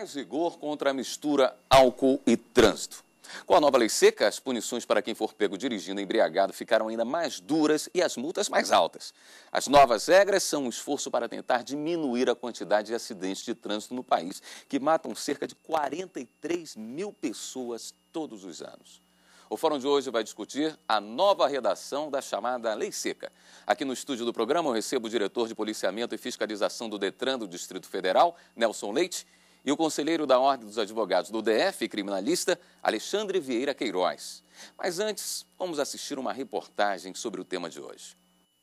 mais rigor contra a mistura álcool e trânsito. Com a nova lei seca, as punições para quem for pego dirigindo embriagado ficaram ainda mais duras e as multas mais altas. As novas regras são um esforço para tentar diminuir a quantidade de acidentes de trânsito no país, que matam cerca de 43 mil pessoas todos os anos. O Fórum de hoje vai discutir a nova redação da chamada Lei Seca. Aqui no estúdio do programa eu recebo o diretor de Policiamento e Fiscalização do Detran do Distrito Federal, Nelson Leite, e o conselheiro da Ordem dos Advogados do DF, criminalista, Alexandre Vieira Queiroz. Mas antes, vamos assistir uma reportagem sobre o tema de hoje.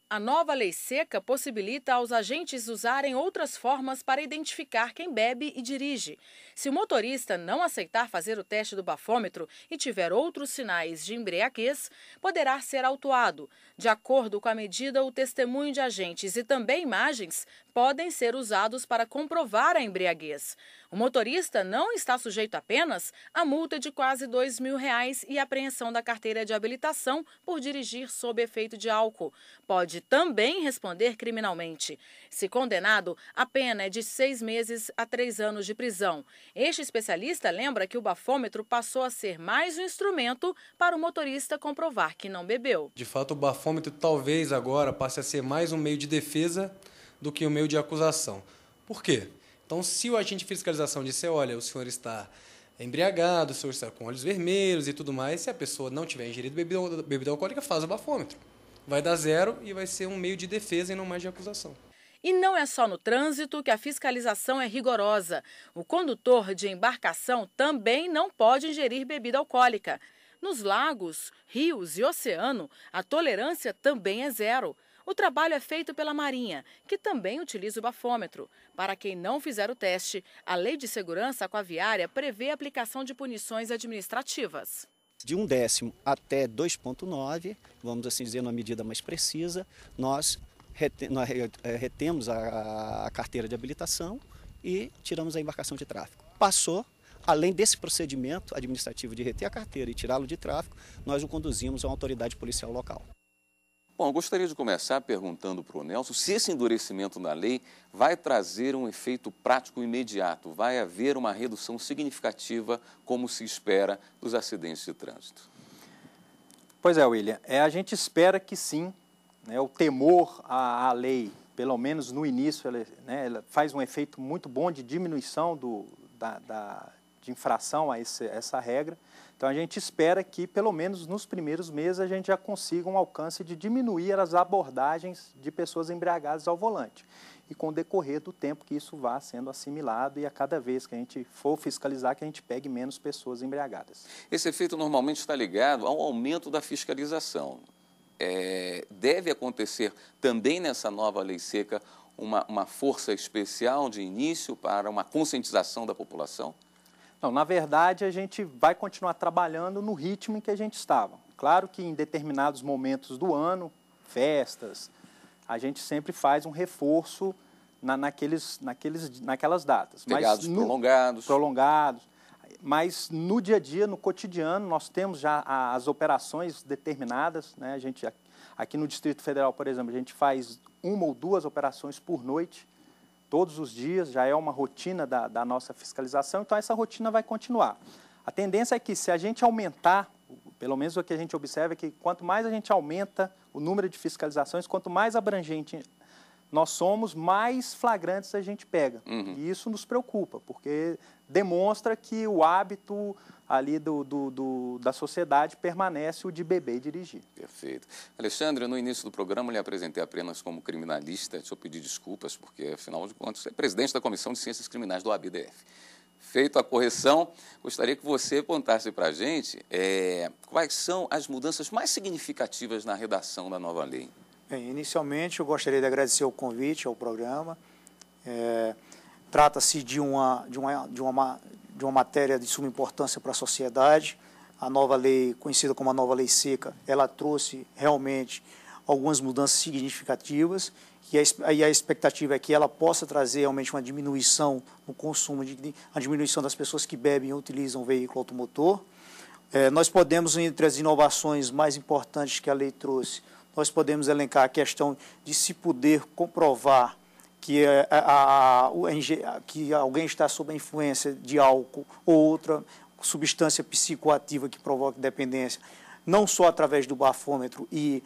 A nova lei seca possibilita aos agentes usarem outras formas para identificar quem bebe e dirige. Se o motorista não aceitar fazer o teste do bafômetro e tiver outros sinais de embriaguez, poderá ser autuado. De acordo com a medida, o testemunho de agentes e também imagens podem ser usados para comprovar a embriaguez. O motorista não está sujeito apenas à multa de quase R$2.000 e apreensão da carteira de habilitação por dirigir sob efeito de álcool. Pode também responder criminalmente. Se condenado, a pena é de 6 meses a 3 anos de prisão. Este especialista lembra que o bafômetro passou a ser mais um instrumento para o motorista comprovar que não bebeu. De fato, o bafômetro talvez agora passe a ser mais um meio de defesa do que um meio de acusação. Por quê? Então, se o agente de fiscalização disser, olha, o senhor está embriagado, o senhor está com olhos vermelhos e tudo mais, se a pessoa não tiver ingerido bebida alcoólica, faz o bafômetro. Vai dar 0 e vai ser um meio de defesa e não mais de acusação. E não é só no trânsito que a fiscalização é rigorosa. O condutor de embarcação também não pode ingerir bebida alcoólica. Nos lagos, rios e oceano, a tolerância também é 0. O trabalho é feito pela Marinha, que também utiliza o bafômetro. Para quem não fizer o teste, a Lei de Segurança Aquaviária prevê a aplicação de punições administrativas. De 1/10 até 2,9, vamos assim dizer, numa medida mais precisa, nós retemos a carteira de habilitação e tiramos a embarcação de tráfego. Passou, além desse procedimento administrativo de reter a carteira e tirá-lo de tráfego, nós o conduzimos a uma autoridade policial local. Bom, eu gostaria de começar perguntando para o Nelson se esse endurecimento na lei vai trazer um efeito prático imediato, vai haver uma redução significativa, como se espera, dos acidentes de trânsito. Pois é, William, a gente espera que sim, né, o temor à lei, pelo menos no início, ela faz um efeito muito bom de diminuição de infração a essa regra. Então, a gente espera que, pelo menos nos primeiros meses, a gente já consiga um alcance de diminuir as abordagens de pessoas embriagadas ao volante. E com o decorrer do tempo que isso vá sendo assimilado e a cada vez que a gente for fiscalizar, que a gente pegue menos pessoas embriagadas. Esse efeito normalmente está ligado ao aumento da fiscalização. Deve acontecer também nessa nova lei seca uma força especial de início para uma conscientização da população? Não, na verdade, a gente vai continuar trabalhando no ritmo em que a gente estava. Claro que em determinados momentos do ano, festas, a gente sempre faz um reforço naquelas datas. Feriados prolongados. Mas no dia a dia, no cotidiano, nós temos já as operações determinadas, né? A gente, aqui no Distrito Federal, por exemplo, a gente faz 1 ou 2 operações por noite, todos os dias, já é uma rotina da nossa fiscalização, então essa rotina vai continuar. A tendência é que se a gente aumentar, pelo menos o que a gente observa é que quanto mais a gente aumenta o número de fiscalizações, quanto mais abrangente nós somos, mais flagrantes a gente pega. Uhum. E isso nos preocupa, porque demonstra que o hábito ali da sociedade permanece o de beber e dirigir. Perfeito. Alexandre, no início do programa eu lhe apresentei apenas como criminalista. Deixa eu pedir desculpas, porque, afinal de contas, você é presidente da Comissão de Ciências Criminais do OAB-DF. Feito a correção, gostaria que você contasse para a gente quais são as mudanças mais significativas na redação da nova lei. Bem, inicialmente, eu gostaria de agradecer o convite ao programa. Trata-se de uma matéria de suma importância para a sociedade. A nova lei, conhecida como a nova lei seca, ela trouxe realmente algumas mudanças significativas e a expectativa é que ela possa trazer realmente uma diminuição no consumo, a diminuição das pessoas que bebem e utilizam o veículo automotor. Nós podemos, entre as inovações mais importantes que a lei trouxe, nós podemos elencar a questão de se poder comprovar que alguém está sob a influência de álcool ou outra substância psicoativa que provoca dependência, não só através do bafômetro e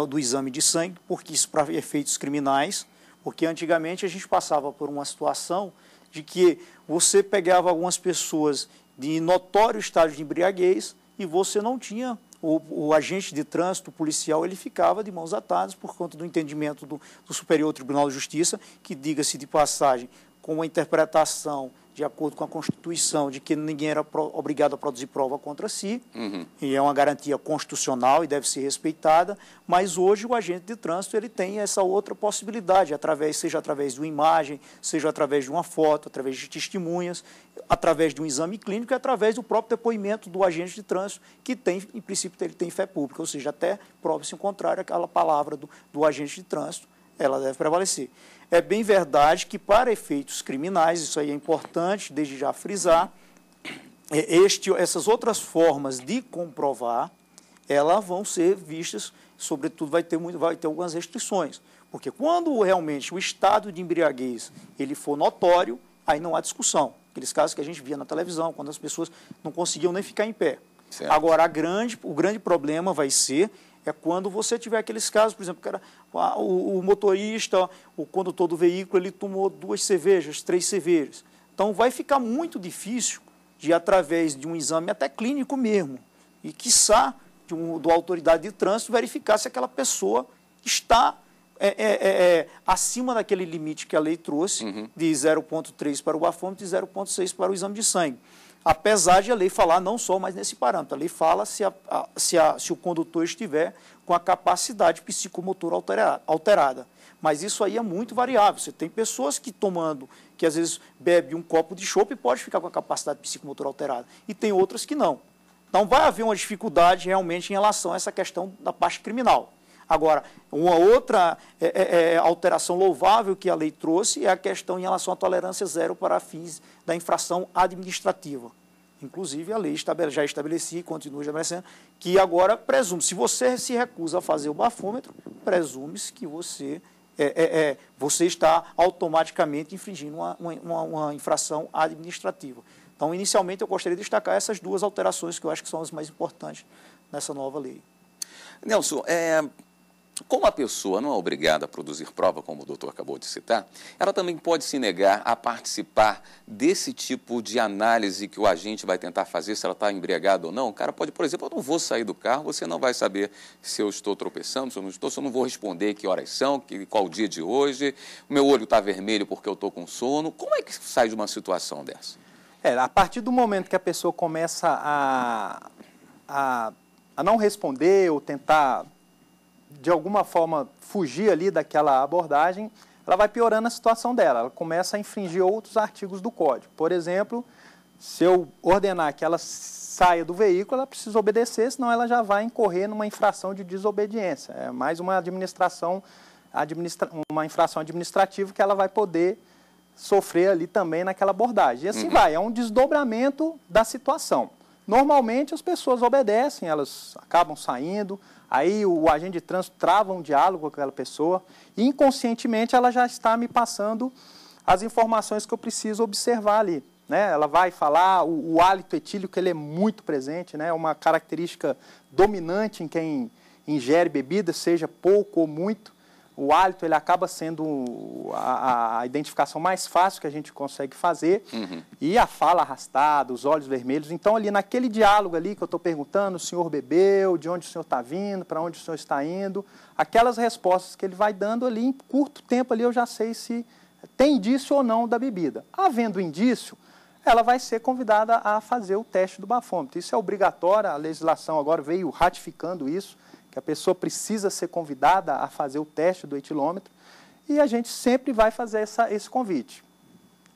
do exame de sangue, porque isso para efeitos criminais, porque antigamente a gente passava por uma situação de que você pegava algumas pessoas de notório estado de embriaguez e você não tinha, o agente de trânsito, o policial, ele ficava de mãos atadas por conta do entendimento do Superior Tribunal de Justiça, que, diga-se de passagem, com a interpretação de acordo com a Constituição, de que ninguém era obrigado a produzir prova contra si, e é uma garantia constitucional e deve ser respeitada, mas hoje o agente de trânsito ele tem essa outra possibilidade, seja através de uma imagem, seja através de uma foto, através de testemunhas, através de um exame clínico e através do próprio depoimento do agente de trânsito, que tem, em princípio, ele tem fé pública, ou seja, até prova-se o contrário, aquela palavra do agente de trânsito, ela deve prevalecer. É bem verdade que, para efeitos criminais, isso aí é importante, desde já frisar, essas outras formas de comprovar, elas vão ser vistas, sobretudo vai ter algumas restrições, porque quando realmente o estado de embriaguez ele for notório, aí não há discussão. Aqueles casos que a gente via na televisão, quando as pessoas não conseguiam nem ficar em pé. Certo. Agora, o grande problema vai ser quando você tiver aqueles casos, por exemplo, que era, o motorista, o condutor do veículo, ele tomou 2 cervejas, 3 cervejas. Então, vai ficar muito difícil de, através de um exame até clínico mesmo, e, quiçá, da autoridade de trânsito, verificar se aquela pessoa está acima daquele limite que a lei trouxe, de 0,3 para o bafômetro e 0,6 para o exame de sangue. Apesar de a lei falar não só mais nesse parâmetro, a lei fala se o condutor estiver com a capacidade psicomotora alterada. Mas isso aí é muito variável. Você tem pessoas que às vezes bebe um copo de chopp e pode ficar com a capacidade psicomotora alterada. E tem outras que não. Então vai haver uma dificuldade realmente em relação a essa questão da parte criminal. Agora, uma outra alteração louvável que a lei trouxe é a questão em relação à tolerância zero para fins da infração administrativa. Inclusive, a lei já estabelecia e continua estabelecendo que agora presume, se você se recusa a fazer o bafômetro, presume-se que você está automaticamente infringindo uma infração administrativa. Então, inicialmente, eu gostaria de destacar essas 2 alterações que eu acho que são as mais importantes nessa nova lei. Nelson, como a pessoa não é obrigada a produzir prova, como o doutor acabou de citar, ela também pode se negar a participar desse tipo de análise que o agente vai tentar fazer, se ela está embriagada ou não. O cara pode, por exemplo, eu não vou sair do carro, você não vai saber se eu estou tropeçando, se eu não estou, se eu não vou responder que horas são, qual o dia de hoje, o meu olho está vermelho porque eu estou com sono. Como é que sai de uma situação dessa? A partir do momento que a pessoa começa a não responder ou tentar, de alguma forma, fugir ali daquela abordagem, ela vai piorando a situação dela. Ela começa a infringir outros artigos do Código. Por exemplo, se eu ordenar que ela saia do veículo, ela precisa obedecer, senão ela já vai incorrer numa infração de desobediência. É mais uma infração administrativa que ela vai poder sofrer ali também naquela abordagem. E assim vai, é um desdobramento da situação. Normalmente as pessoas obedecem, elas acabam saindo, aí o agente de trânsito trava um diálogo com aquela pessoa e inconscientemente ela já está me passando as informações que eu preciso observar ali. Né? Ela vai falar, o hálito etílico ele é muito presente, né? É uma característica dominante em quem ingere bebida, seja pouco ou muito. O hálito ele acaba sendo a identificação mais fácil que a gente consegue fazer. E a fala arrastada, os olhos vermelhos. Então, ali naquele diálogo ali que eu estou perguntando, o senhor bebeu, de onde o senhor está vindo, para onde o senhor está indo, aquelas respostas que ele vai dando ali, em curto tempo ali eu já sei se tem indício ou não da bebida. Havendo indício, ela vai ser convidada a fazer o teste do bafômetro. Isso é obrigatório, a legislação agora veio ratificando isso, que a pessoa precisa ser convidada a fazer o teste do etilômetro, e a gente sempre vai fazer esse convite.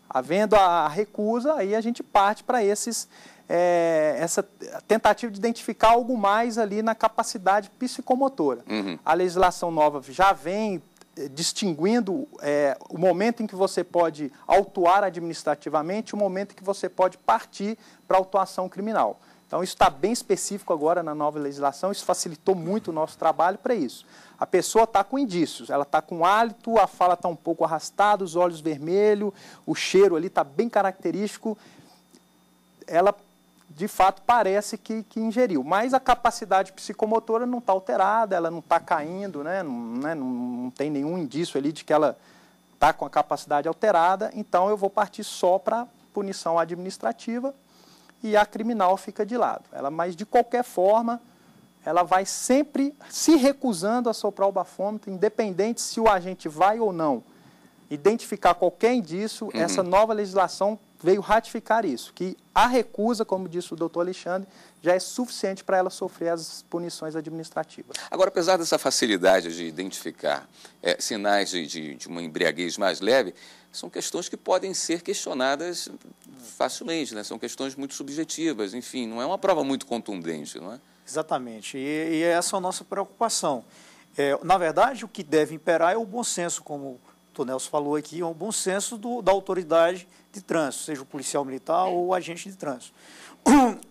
Havendo a recusa, aí a gente parte para essa tentativa de identificar algo mais ali na capacidade psicomotora. A legislação nova já vem distinguindo o momento em que você pode autuar administrativamente e o momento em que você pode partir para a autuação criminal. Então, isso está bem específico agora na nova legislação, isso facilitou muito o nosso trabalho para isso. A pessoa está com indícios, ela está com hálito, a fala está um pouco arrastada, os olhos vermelhos, o cheiro ali está bem característico, ela, de fato, parece que ingeriu. Mas a capacidade psicomotora não está alterada, ela não está caindo, né? Não tem nenhum indício ali de que ela está com a capacidade alterada, então eu vou partir só para punição administrativa, e a criminal fica de lado. Mas, de qualquer forma, ela vai sempre se recusando a soprar o bafômetro, independente se o agente vai ou não identificar qualquer indício, essa nova legislação veio ratificar isso, que a recusa, como disse o doutor Alexandre, já é suficiente para ela sofrer as punições administrativas. Agora, apesar dessa facilidade de identificar sinais de uma embriaguez mais leve, são questões que podem ser questionadas facilmente, né? São questões muito subjetivas, enfim, não é uma prova muito contundente, não é? Exatamente, e essa é a nossa preocupação. Na verdade, o que deve imperar é o bom senso, como o doutor Nelson falou aqui, é o bom senso da autoridade de trânsito, seja o policial militar ou o agente de trânsito.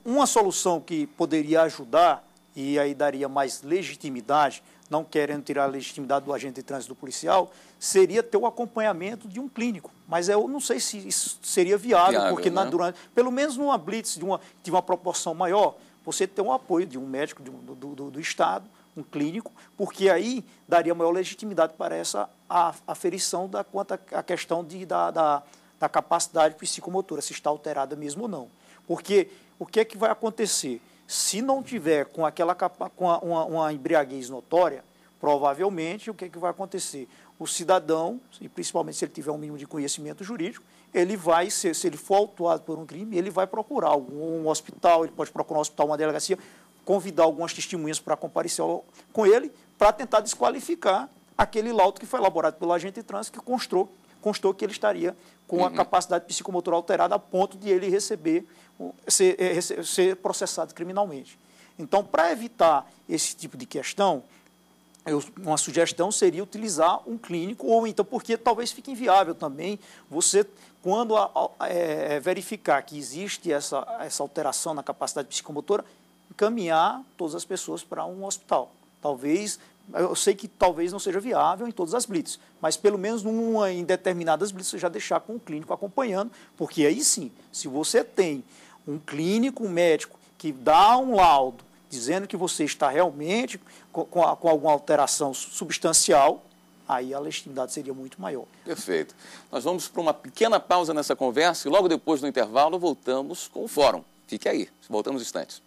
Uma solução que poderia ajudar, e aí daria mais legitimidade, não querendo tirar a legitimidade do agente de trânsito do policial, seria ter o acompanhamento de um clínico. Mas eu não sei se isso seria viável porque né? pelo menos numa blitz de uma proporção maior, você ter um apoio de um médico do Estado, um clínico, porque aí daria maior legitimidade para essa aferição quanto à questão da capacidade psicomotora, se está alterada mesmo ou não. Porque o que é que vai acontecer? Se não tiver com uma embriaguez notória, provavelmente o que é que vai acontecer? O cidadão, e principalmente se ele tiver um mínimo de conhecimento jurídico, ele vai, se ele for autuado por um crime, ele vai procurar um hospital, ele pode procurar um hospital, uma delegacia, convidar algumas testemunhas para comparecer com ele, para tentar desqualificar aquele laudo que foi elaborado pelo agente de trânsito que constou que ele estaria com a capacidade psicomotora alterada a ponto de ele ser processado criminalmente. Então, para evitar esse tipo de questão, uma sugestão seria utilizar um clínico, ou então, porque talvez fique inviável também você, quando verificar que existe essa alteração na capacidade psicomotora, encaminhar todas as pessoas para um hospital. Eu sei que talvez não seja viável em todas as blitz, mas pelo menos em determinadas blitz você já deixar com um clínico acompanhando, porque aí sim, se você tem um clínico, um médico, que dá um laudo dizendo que você está realmente com alguma alteração substancial, aí a legitimidade seria muito maior. Perfeito. Nós vamos para uma pequena pausa nessa conversa e logo depois do intervalo voltamos com o fórum. Fique aí, voltamos instantes.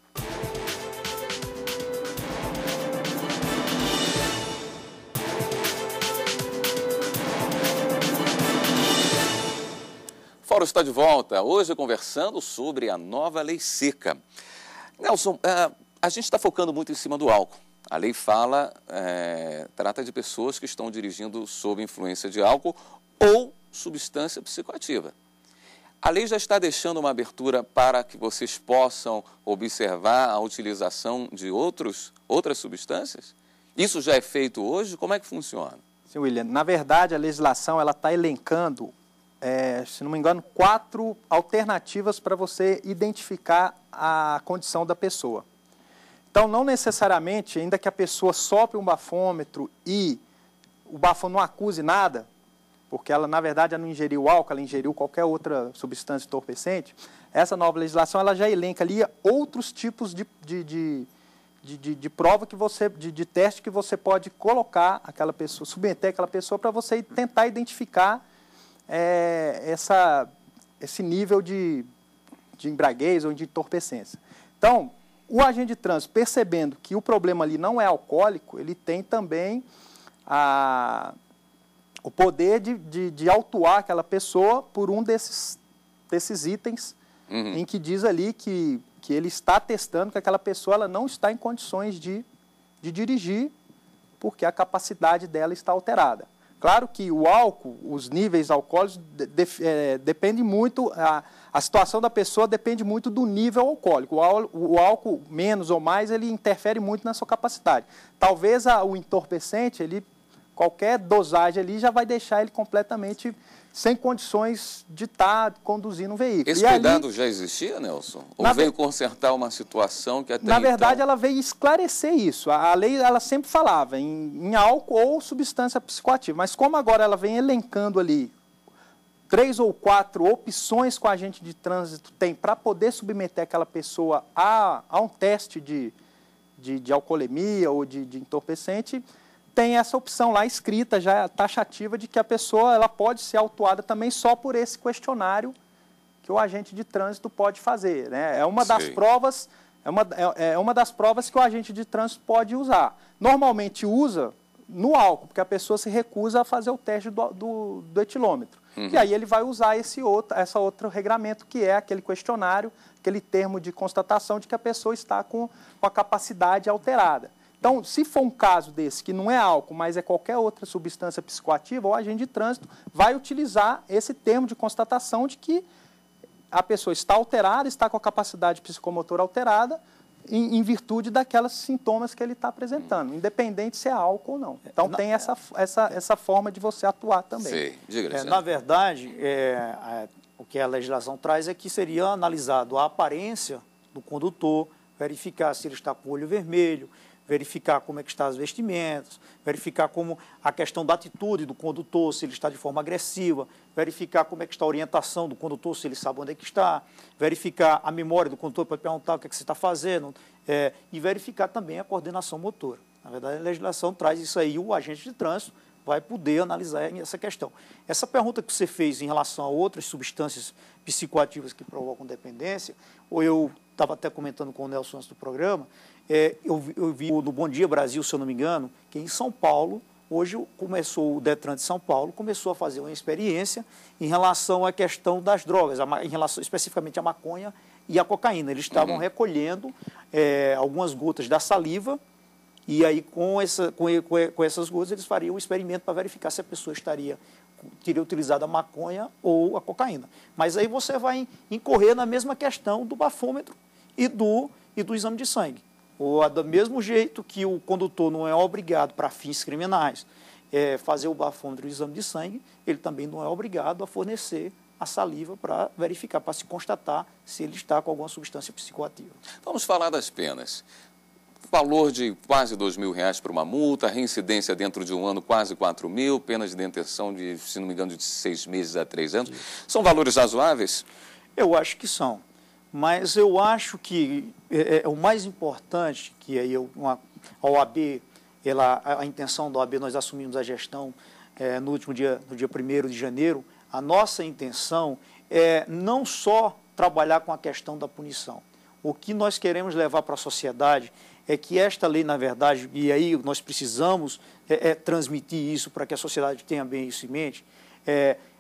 O Fórum está de volta, hoje conversando sobre a nova lei seca. Nelson, a gente está focando muito em cima do álcool. A lei trata de pessoas que estão dirigindo sob influência de álcool ou substância psicoativa. A lei já está deixando uma abertura para que vocês possam observar a utilização de outras substâncias? Isso já é feito hoje? Como é que funciona? Sim, William. Na verdade, a legislação está elencando, se não me engano, 4 alternativas para você identificar a condição da pessoa. Então, não necessariamente, ainda que a pessoa sopre um bafômetro e o bafômetro não acuse nada, porque ela, na verdade, ela não ingeriu álcool, ela ingeriu qualquer outra substância entorpecente, essa nova legislação ela já elenca ali outros tipos de prova de teste que você pode colocar aquela pessoa, submeter aquela pessoa para você tentar identificar esse nível de embriaguez ou de entorpecência. Então, o agente de trânsito, percebendo que o problema ali não é alcoólico, ele tem também o poder de autuar aquela pessoa por um desses itens em que diz ali que ele está testando que aquela pessoa ela não está em condições de dirigir porque a capacidade dela está alterada. Claro que o álcool, os níveis alcoólicos, depende muito, a situação da pessoa depende muito do nível alcoólico. O álcool, menos ou mais, ele interfere muito na sua capacidade. Talvez o entorpecente, qualquer dosagem ali já vai deixar ele completamente sem condições de estar conduzindo um veículo. Esse cuidado já existia, Nelson? Ou veio consertar uma situação que até Na verdade, então... ela veio esclarecer isso. A lei, ela sempre falava em álcool ou substância psicoativa, mas como agora ela vem elencando ali 3 ou 4 opções que o agente de trânsito tem para poder submeter aquela pessoa a um teste de alcoolemia ou de entorpecente, tem essa opção lá escrita, já taxativa, de que a pessoa ela pode ser autuada também só por esse questionário que o agente de trânsito pode fazer, né? É uma das provas, uma das provas que o agente de trânsito pode usar. Normalmente usa no álcool, porque a pessoa se recusa a fazer o teste do etilômetro. E aí ele vai usar essa outro regramento, que é aquele questionário, aquele termo de constatação de que a pessoa está com a capacidade alterada. Então, se for um caso desse, que não é álcool, mas é qualquer outra substância psicoativa, o agente de trânsito vai utilizar esse termo de constatação de que a pessoa está alterada, está com a capacidade psicomotora alterada, em virtude daqueles sintomas que ele está apresentando, independente se é álcool ou não. Então, tem essa forma de você atuar também. Sei. Diga, na verdade, o que a legislação traz é que seria analisado a aparência do condutor, verificar se ele está com o olho vermelho, verificar como é que estão as vestimentas, verificar como a questão da atitude do condutor, se ele está de forma agressiva, verificar como é que está a orientação do condutor, se ele sabe onde é que está, verificar a memória do condutor para perguntar o que é que você está fazendo, e verificar também a coordenação motora. Na verdade, a legislação traz isso aí, o agente de trânsito vai poder analisar essa questão. Essa pergunta que você fez em relação a outras substâncias psicoativas que provocam dependência, ou eu estava até comentando com o Nelson antes do programa, eu vi no Bom Dia Brasil, se eu não me engano, que em São Paulo, hoje o Detran de São Paulo começou a fazer uma experiência em relação à questão das drogas, em relação especificamente à maconha e à cocaína. Eles estavam recolhendo algumas gotas da saliva e aí com essas gotas eles fariam um experimento para verificar se a pessoa teria utilizado a maconha ou a cocaína. Mas aí você vai incorrer na mesma questão do bafômetro e do exame de sangue. Ou do mesmo jeito que o condutor não é obrigado, para fins criminais, fazer o bafômetro e o exame de sangue, ele também não é obrigado a fornecer a saliva para verificar, para se constatar se ele está com alguma substância psicoativa. Vamos falar das penas. Valor de quase R$2.000 para uma multa, reincidência dentro de um ano quase 4.000, penas de detenção de, se não me engano, de 6 meses a 3 anos. São valores razoáveis? Eu acho que são. Mas eu acho que o mais importante, que aí a OAB, a intenção da OAB, nós assumimos a gestão no dia 1º de janeiro, a nossa intenção é não só trabalhar com a questão da punição. O que nós queremos levar para a sociedade é que esta lei, na verdade, e aí nós precisamos transmitir isso para que a sociedade tenha bem isso em mente,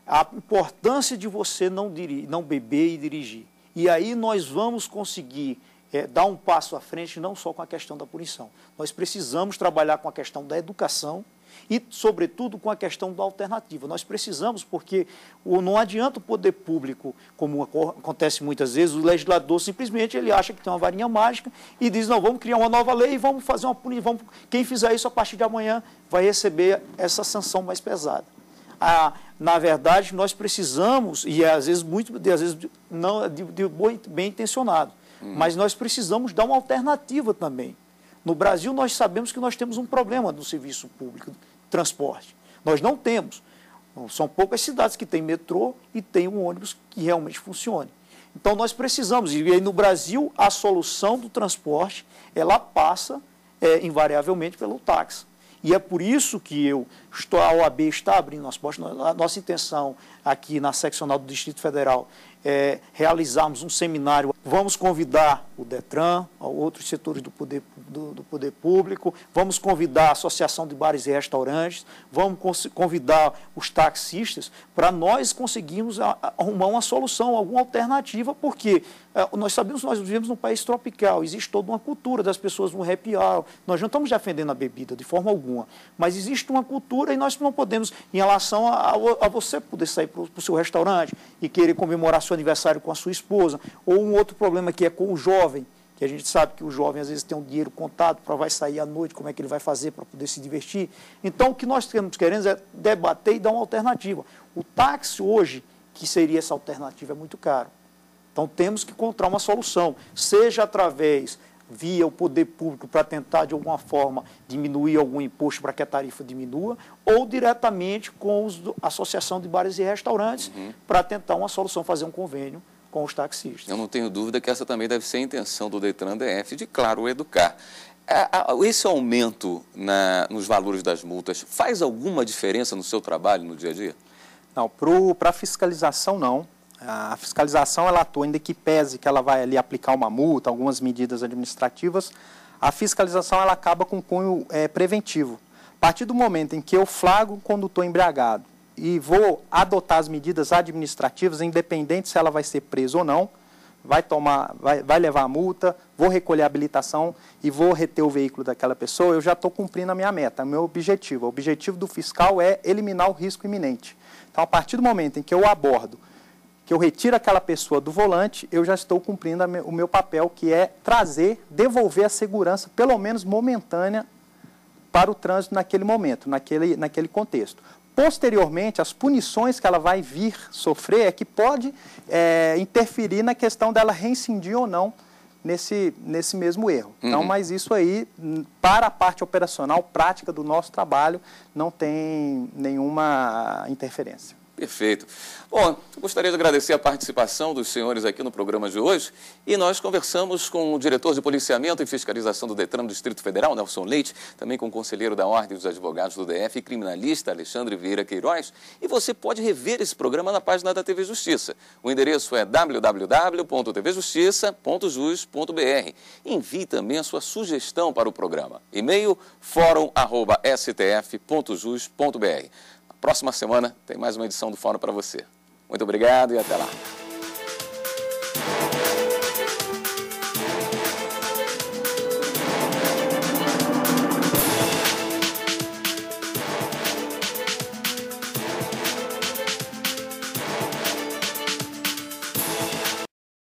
a importância de você não beber e dirigir. E aí nós vamos conseguir dar um passo à frente, não só com a questão da punição. Nós precisamos trabalhar com a questão da educação e, sobretudo, com a questão da alternativa. Nós precisamos, porque não adianta o poder público, como acontece muitas vezes, o legislador simplesmente ele acha que tem uma varinha mágica e diz, não, vamos criar uma nova lei e vamos fazer uma punição. Quem fizer isso a partir de amanhã vai receber essa sanção mais pesada. Na verdade, nós precisamos, e às vezes não bem intencionado, mas nós precisamos dar uma alternativa também. No Brasil, nós sabemos que nós temos um problema no serviço público de transporte. Nós não temos. São poucas cidades que têm metrô e têm um ônibus que realmente funcione. Então, nós precisamos, e aí no Brasil, a solução do transporte, ela passa invariavelmente pelo táxi. E é por isso que a OAB está abrindo as portas. A nossa intenção aqui na seccional do Distrito Federal é realizarmos um seminário. Vamos convidar o Detran, outros setores do poder público, vamos convidar a Associação de Bares e Restaurantes, vamos convidar os taxistas para nós conseguirmos arrumar uma solução, alguma alternativa, porque nós sabemos que nós vivemos num país tropical, existe toda uma cultura das pessoas no happy hour. Nós não estamos defendendo a bebida de forma alguma, mas existe uma cultura e nós não podemos, em relação a você poder sair para o seu restaurante e querer comemorar seu aniversário com a sua esposa, ou um outro problema que é com o jovem, que a gente sabe que o jovem às vezes tem um dinheiro contado para vai sair à noite, como é que ele vai fazer para poder se divertir. Então, o que nós estamos querendo é debater e dar uma alternativa. O táxi hoje, que seria essa alternativa, é muito caro. Então, temos que encontrar uma solução, seja através, via o poder público, para tentar, de alguma forma, diminuir algum imposto para que a tarifa diminua, ou diretamente com a Associação de Bares e Restaurantes, para tentar uma solução, fazer um convênio com os taxistas. Eu não tenho dúvida que essa também deve ser a intenção do Detran DF de, claro, educar. Esse aumento nos valores das multas faz alguma diferença no seu trabalho, no dia a dia? Não, para a fiscalização não. A fiscalização ela atua, ainda que pese que ela vai ali aplicar uma multa, algumas medidas administrativas, a fiscalização ela acaba com cunho preventivo. A partir do momento em que eu flagro o condutor embriagado e vou adotar as medidas administrativas, independente se ela vai ser presa ou não, vai levar a multa, vou recolher a habilitação e vou reter o veículo daquela pessoa, eu já estou cumprindo a minha meta, o meu objetivo. O objetivo do fiscal é eliminar o risco iminente. Então, a partir do momento em que eu abordo, que eu retiro aquela pessoa do volante, eu já estou cumprindo o meu papel, que é devolver a segurança, pelo menos momentânea, para o trânsito naquele momento, naquele contexto. Posteriormente, as punições que ela vai vir sofrer é que pode interferir na questão dela reincidir ou não nesse mesmo erro. Então, mas isso aí, para a parte operacional, prática do nosso trabalho, não tem nenhuma interferência. Perfeito. Bom, eu gostaria de agradecer a participação dos senhores aqui no programa de hoje e nós conversamos com o diretor de policiamento e fiscalização do Detran do Distrito Federal, Nelson Leite, também com o conselheiro da Ordem dos Advogados do DF e criminalista Alexandre Vieira Queiroz. E você pode rever esse programa na página da TV Justiça. O endereço é www.tvjustiça.jus.br. Envie também a sua sugestão para o programa. E-mail forum@stf.jus.br. Próxima semana tem mais uma edição do Fórum para você. Muito obrigado e até lá.